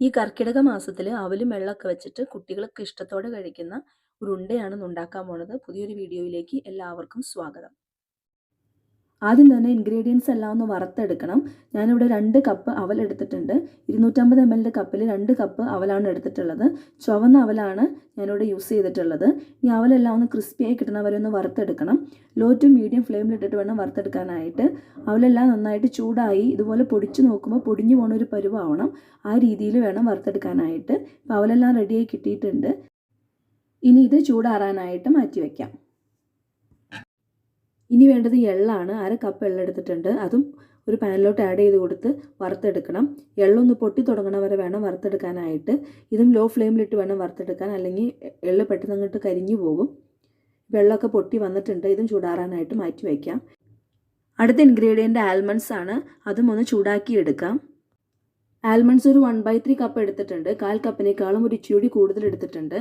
ഈ കർക്കിടക മാസത്തിൽ അവലും വെള്ളമൊക്കെ വെച്ചിട്ട് കുട്ടികൾക്ക് ഇഷ്ടത്തോടെ കഴിക്കുന്ന ഒരു ഉണ്ടയാണ് ഇന്ന് ഉണ്ടാക്കാൻ പോണത്. പുതിയൊരു വീഡിയോയിലേക്ക് എല്ലാവർക്കും സ്വാഗതം. ആദ്യം തന്നെ ഇൻഗ്രീഡിയൻസ് എല്ലാം ഒന്ന് വറുത്തെടുക്കണം. ഞാനിവിടെ 2 കപ്പ് അവൽ എടുത്തിട്ടുണ്ട്. 250 ml കപ്പിൽ 2 കപ്പ് അവലാണ് എടുത്തിട്ടുള്ളത്. ചുവന്ന അവലാണ് ഞാനിവിടെ യൂസ് ചെയ്തിട്ടുള്ളത്. ഈ അവലെല്ലാം ഒന്ന് ക്രിസ്പിയായി കിട്ടണ വരെ ഒന്ന് വറുത്തെടുക്കണം. ലോ ടു മീഡിയം ഫ്ലെയിമിലിട്ടിട്ട് വേണം വറുത്തെടുക്കാനായിട്ട്. അവലെല്ലാം നന്നായിട്ട് ചൂടായി ഇതുപോലെ പൊടിച്ച് നോക്കുമ്പോൾ പൊടിഞ്ഞു പോകുന്ന ഒരു പരുവാവണം. ആ രീതിയിൽ വേണം വറുത്തെടുക്കാനായിട്ട്. അപ്പോൾ അവലെല്ലാം റെഡിയായി കിട്ടിയിട്ടുണ്ട്. ഇനി ഇത് ചൂടാറാനായിട്ട് മാറ്റി വയ്ക്കാം. ഇനി വേണ്ടത് എള്ളാണ്. 1/2 കപ്പ് എള്ള എടുത്തിട്ടുണ്ട്. അതും ഒരു പാനിലോട്ട് ആഡ് ചെയ്ത് കൊടുത്ത് വറുത്തെടുക്കണം. എള്ളൊന്ന് പൊട്ടി തുടങ്ങണ വരെ വേണം വറുത്തെടുക്കാനായിട്ട്. ഇതും ലോ ഫ്ലെയിമിലിട്ട് വേണം വറുത്തെടുക്കാൻ, അല്ലെങ്കിൽ എള്ള് പെട്ടെന്ന് അങ്ങോട്ട് കരിഞ്ഞു പോകും. വെള്ളമൊക്കെ പൊട്ടി വന്നിട്ടുണ്ട്. ഇതും ചൂടാറാനായിട്ട് മാറ്റി വയ്ക്കാം. അടുത്ത ഇൻഗ്രീഡിയൻ്റ് ആൽമണ്ട്സ് ആണ്. അതും ഒന്ന് ചൂടാക്കി എടുക്കാം. ആൽമണ്ട്സ് ഒരു 1/3 കപ്പ് എടുത്തിട്ടുണ്ട്. 1/4 കപ്പിനേക്കാളും ഒരു ഇച്ചിരി കൂടുതൽ എടുത്തിട്ടുണ്ട്.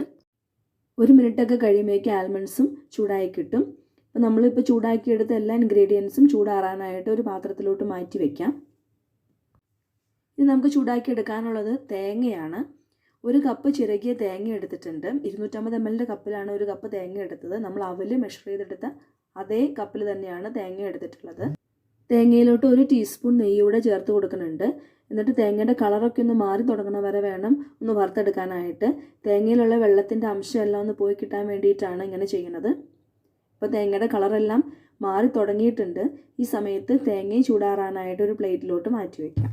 1 മിനിറ്റൊക്കെ കഴിയുമ്പോഴേക്കും ആൽമണ്ട്സും ചൂടായി കിട്ടും. അപ്പോൾ നമ്മളിപ്പോൾ ചൂടാക്കിയെടുത്ത എല്ലാ ഇൻഗ്രീഡിയൻസും ചൂടാറാനായിട്ട് ഒരു പാത്രത്തിലോട്ട് മാറ്റി വയ്ക്കാം. ഇനി നമുക്ക് ചൂടാക്കിയെടുക്കാനുള്ളത് തേങ്ങയാണ്. 1 കപ്പ് ചിരകിയ തേങ്ങ എടുത്തിട്ടുണ്ട്. 250 ml കപ്പിലാണ് 1 കപ്പ് തേങ്ങ എടുത്തത്. നമ്മൾ അവൽ മെഷർ ചെയ്തെടുത്ത അതേ കപ്പിൽ തന്നെയാണ് തേങ്ങ എടുത്തിട്ടുള്ളത്. തേങ്ങയിലോട്ട് 1 ടീസ്പൂൺ നെയ്യൂടെ ചേർത്ത് കൊടുക്കുന്നുണ്ട്. എന്നിട്ട് തേങ്ങയുടെ കളറൊക്കെ ഒന്ന് മാറി തുടങ്ങണ വരെ വേണം ഒന്ന് വറുത്തെടുക്കാനായിട്ട്. തേങ്ങയിലുള്ള വെള്ളത്തിൻ്റെ അംശമെല്ലാം ഒന്ന് പോയി കിട്ടാൻ വേണ്ടിയിട്ടാണ് ഇങ്ങനെ ചെയ്യുന്നത്. ഇപ്പോൾ തേങ്ങയുടെ കളറെല്ലാം മാറി തുടങ്ങിയിട്ടുണ്ട്. ഈ സമയത്ത് തേങ്ങയും ചൂടാറാനായിട്ട് ഒരു പ്ലേറ്റിലോട്ട് മാറ്റി വയ്ക്കാം.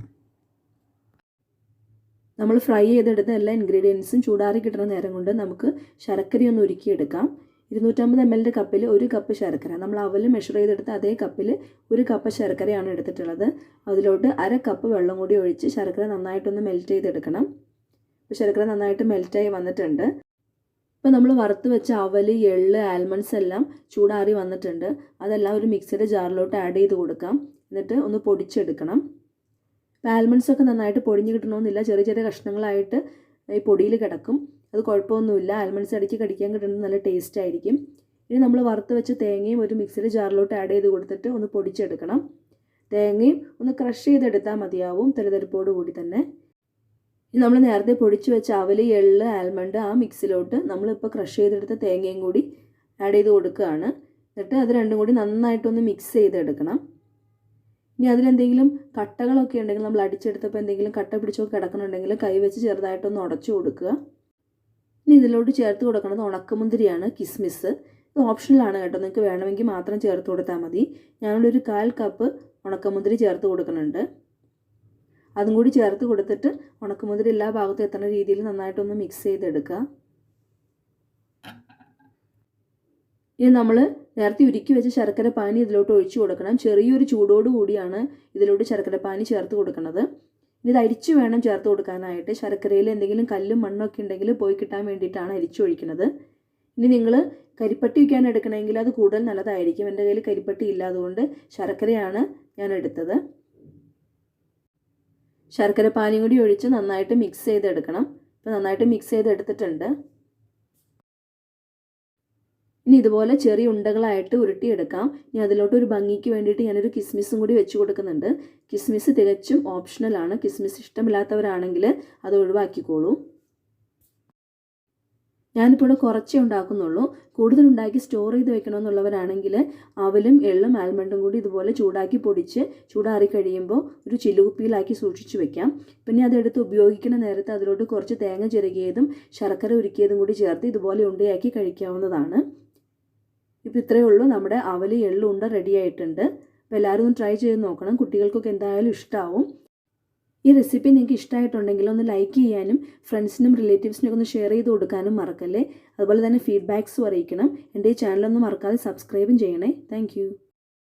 നമ്മൾ ഫ്രൈ ചെയ്തെടുത്ത എല്ലാ ഇൻഗ്രീഡിയൻസും ചൂടാറി കിട്ടുന്ന നേരം കൊണ്ട് നമുക്ക് ശർക്കരയൊന്ന് ഉരുക്കിയെടുക്കാം. 250 ml കപ്പിൽ 1 കപ്പ് ശർക്കര, നമ്മൾ അവൽ മെഷർ ചെയ്തെടുത്ത അതേ കപ്പിൽ 1 കപ്പ് ശർക്കരയാണ് എടുത്തിട്ടുള്ളത്. അതിലോട്ട് 1/2 കപ്പ് വെള്ളം കൂടി ഒഴിച്ച് ശർക്കര നന്നായിട്ടൊന്ന് മെൽറ്റ് ചെയ്തെടുക്കണം. ഇപ്പോൾ ശർക്കര നന്നായിട്ട് മെൽറ്റായി വന്നിട്ടുണ്ട്. ഇപ്പോൾ നമ്മൾ വറുത്ത് വെച്ച അവൽ, എള്ള്, ആൽമണ്ട്സ് എല്ലാം ചൂടാറി വന്നിട്ടുണ്ട്. അതെല്ലാം ഒരു മിക്സിയുടെ ജാറിലോട്ട് ആഡ് ചെയ്ത് കൊടുക്കാം. എന്നിട്ട് ഒന്ന് പൊടിച്ചെടുക്കണം. ഇപ്പോൾ ആൽമണ്ട്സൊക്കെ നന്നായിട്ട് പൊടിഞ്ഞ് കിട്ടണമെന്നില്ല. ചെറിയ ചെറിയ കഷ്ണങ്ങളായിട്ട് ഈ പൊടിയിൽ കിടക്കും. അത് കുഴപ്പമൊന്നുമില്ല. ആൽമണ്ട്സ് അടിക്ക് കടിക്കാൻ കിട്ടുന്നത് നല്ല ടേസ്റ്റ് ആയിരിക്കും. ഇനി നമ്മൾ വറുത്ത് വെച്ച തേങ്ങയും ഒരു മിക്സിയുടെ ജാറിലോട്ട് ആഡ് ചെയ്ത് കൊടുത്തിട്ട് ഒന്ന് പൊടിച്ചെടുക്കണം. തേങ്ങയും ഒന്ന് ക്രഷ് ചെയ്തെടുത്താൽ മതിയാവും, തെരുതെരുപ്പോട് കൂടി തന്നെ. നമ്മൾ നേരത്തെ പൊടിച്ചു വെച്ച അവൽ, എള്ള്, ആൽമണ്ട് ആ മിക്സിലോട്ട് നമ്മളിപ്പോൾ ക്രഷ് ചെയ്തെടുത്ത തേങ്ങയും കൂടി ആഡ് ചെയ്ത് കൊടുക്കുകയാണ്. എന്നിട്ട് അത് രണ്ടും കൂടി നന്നായിട്ടൊന്ന് മിക്സ് ചെയ്തെടുക്കണം. ഇനി അതിലെന്തെങ്കിലും കട്ടകളൊക്കെ ഉണ്ടെങ്കിൽ, നമ്മൾ അടിച്ചെടുത്തപ്പോൾ എന്തെങ്കിലും കട്ട പിടിച്ചൊക്കെ കിടക്കുന്നുണ്ടെങ്കിൽ കൈ വെച്ച് ചെറുതായിട്ടൊന്ന് ഉടച്ചു കൊടുക്കുക. ഇനി ഇതിലോട്ട് ചേർത്ത് കൊടുക്കുന്നത് ഉണക്കമുന്തിരിയാണ്, കിസ്മിസ്. ഇത് ഓപ്ഷണലാണ് കേട്ടോ, നിങ്ങൾക്ക് വേണമെങ്കിൽ മാത്രം ചേർത്ത് കൊടുത്താൽ മതി. ഞാനിവിടെ ഒരു 1/4 കപ്പ് ഉണക്കമുന്തിരി ചേർത്ത് കൊടുക്കുന്നുണ്ട്. അതും കൂടി ചേർത്ത് കൊടുത്തിട്ട് ഉണക്കമുന്തിരി എല്ലാ ഭാഗത്തും എത്തുന്ന രീതിയിൽ നന്നായിട്ടൊന്ന് മിക്സ് ചെയ്തെടുക്കുക. ഇനി നമ്മൾ നേരത്തെ ഉരുക്കി വെച്ച ശർക്കര പാനി ഇതിലോട്ട് ഒഴിച്ചു കൊടുക്കണം. ചെറിയൊരു ചൂടോട് കൂടിയാണ് ഇതിലോട്ട് ശർക്കര പാനി ചേർത്ത് കൊടുക്കുന്നത്. ഇനി ഇത് അരിച്ചു വേണം ചേർത്ത് കൊടുക്കാനായിട്ട്. ശർക്കരയിൽ എന്തെങ്കിലും കല്ലും മണ്ണൊക്കെ ഉണ്ടെങ്കിൽ പോയി കിട്ടാൻ വേണ്ടിയിട്ടാണ് അരിച്ചൊഴിക്കുന്നത്. ഇനി നിങ്ങൾ കരിപ്പട്ടി വയ്ക്കാൻ എടുക്കണമെങ്കിൽ അത് കൂടുതൽ നല്ലതായിരിക്കും. എൻ്റെ കയ്യിൽ കരിപ്പട്ടി ഇല്ല, അതുകൊണ്ട് ശർക്കരയാണ് ഞാൻ എടുത്തത്. ശർക്കര പാനിയും കൂടി ഒഴിച്ച് നന്നായിട്ട് മിക്സ് ചെയ്തെടുക്കണം. ഇപ്പോൾ നന്നായിട്ട് മിക്സ് ചെയ്തെടുത്തിട്ടുണ്ട്. ഇനി ഇതുപോലെ ചെറിയ ഉണ്ടകളായിട്ട് ഉരുട്ടിയെടുക്കാം. ഇനി അതിലോട്ട് ഒരു ഭംഗിക്ക് വേണ്ടിയിട്ട് ഞാനൊരു കിസ്മിസും കൂടി വെച്ച് കൊടുക്കുന്നുണ്ട്. കിസ്മിസ് തികച്ചും ഓപ്ഷണലാണ്. കിസ്മിസ് ഇഷ്ടമില്ലാത്തവരാണെങ്കിൽ അത് ഒഴിവാക്കിക്കോളൂ. ഞാനിപ്പോൾ ഇവിടെ കുറച്ചേ ഉണ്ടാക്കുന്നുള്ളൂ. കൂടുതൽ ഉണ്ടാക്കി സ്റ്റോർ ചെയ്ത് വെക്കണമെന്നുള്ളവരാണെങ്കിൽ അവലും എള്ളും ആൽമണ്ടും കൂടി ഇതുപോലെ ചൂടാക്കി പൊടിച്ച് ചൂടാറി കഴിയുമ്പോൾ ഒരു ചില്ലുകുപ്പിയിലാക്കി സൂക്ഷിച്ചു വെക്കാം. പിന്നെ അതെടുത്ത് ഉപയോഗിക്കുന്ന നേരത്ത് അതിലോട്ട് കുറച്ച് തേങ്ങ ചിരകിയതും ശർക്കര ഉരുക്കിയതും കൂടി ചേർത്ത് ഇതുപോലെ ഉണ്ടയാക്കി കഴിക്കാവുന്നതാണ്. ഇപ്പോൾ ഇത്രയേ ഉള്ളൂ, നമ്മുടെ അവൽ, എള്ളും ഉണ്ട റെഡി ആയിട്ടുണ്ട്. അപ്പോൾ എല്ലാവരും ഒന്ന് ട്രൈ ചെയ്ത് നോക്കണം. കുട്ടികൾക്കൊക്കെ എന്തായാലും ഇഷ്ടമാവും. ഈ റെസിപ്പി നിങ്ങൾക്ക് ഇഷ്ടമായിട്ടുണ്ടെങ്കിൽ ഒന്ന് ലൈക്ക് ചെയ്യാനും ഫ്രണ്ട്സിനും റിലേറ്റീവ്സിനൊക്കെ ഒന്ന് ഷെയർ ചെയ്ത് കൊടുക്കാനും മറക്കല്ലേ. അതുപോലെ തന്നെ ഫീഡ്ബാക്സും അറിയിക്കണം. എൻ്റെ ഈ ചാനലൊന്നും മറക്കാതെ സബ്സ്ക്രൈബും ചെയ്യണേ. താങ്ക്